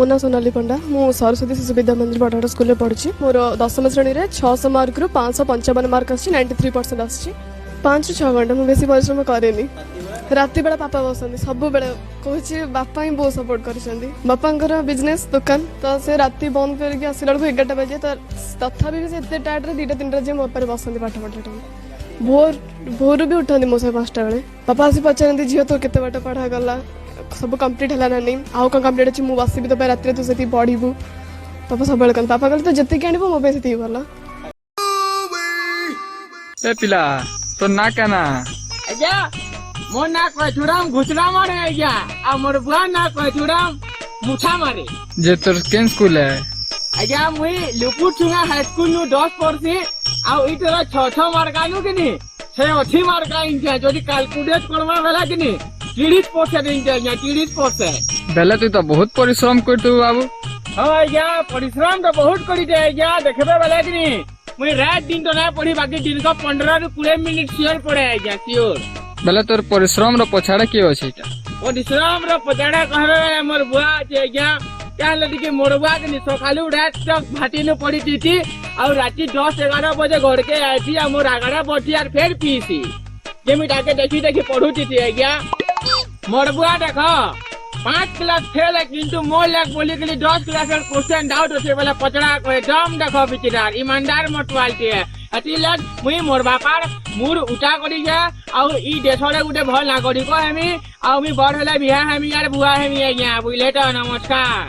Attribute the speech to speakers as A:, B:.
A: मो ना सोनाली पंडा मु सरस्वती शिशु विद्या मंदिर बड़ाड़ स्कूल में पढ़ी मोर 10वीं श्रेणी में 600 मार्क रु 555 मार्क आसी 93% आसी 5 ରୁ 6 घंटा मुझे बेसी परिश्रम करेनि राति बेला पापा बसंती सब बेले कहूँ बापा ही बहुत सपोर्ट कर बिजनेस दुकान तो से राति बंद करके आसला बेलू 11 बजे तो तथापि से टाइट 2टा 3टा जे मो पारे बसंती पाठ पढ़ा भोर भोर भी उठती मो 5टा बेले पापा आसी पचारती झील तो केते बाट पढ़ा गला सब कंप्लीट है ना नहीं आउ कौन कंप्लीट अच्छी मुझे बसबी तो रात तू से पढ़ू पापा सब कहते पापा कहते तो जितनी आनबो मो से भल
B: ए पिला तो ना क्या ना
C: आज्ञा मोर ना कह छुड़ाम घुसरा मारे आज्ञा आ मोर बुआ ना कह छुड़ाम मुठा मारे
B: जे तोर केन स्कूल है
C: आज्ञा मुई लुपुर छुंगा हाई स्कूल नु 10 पढ़सी आ इतरा 6 मार्का नु किनी से 80 मार्का इंचा जदी कैलकुलेट करवा वाला किनी 30% इंचा आज्ञा 30%
B: बेले तू तो बहुत परिश्रम करतु बाबू
C: हां आज्ञा परिश्रम तो बहुत करी दे आज्ञा देखबे वाला किनी मुई रात दिन तो ना पढ़ी बाकी दिन को 15 ରୁ 20 मिनिट सियोर पड़े आज्ञा सियोर
B: बेले तोर परिश्रम रो पछाड़ा के अछि एटा
C: परिश्रम रो पछाड़ा कहरे मोर बुआ जे आज्ञा क्या लदी के मोर बुआ के सकालू रात तक भाटी नु पड़ी थी और राती 10-11 बजे घर के आई थी आ मोर आगड़ा बैठी और फिर पीसी जेमी डाके देखी पढ़ुती थी आज्ञा मोर बुआ देखो 5 क्लास फेल है किंतु मोर लाग बोली के लिए 10 क्लास का क्वेश्चन डाउट होते वाला पचड़ा को दम देखो बिचार ईमानदार मतवालती है अति लग मुई मोर बापार मुर उठा करी जा और ई देशरे गुटे भल नागरिक हेमी आ मी बड़ हला बिहा हेमी यार बुआ हेमी आज्ञा बुझले तो नमस्कार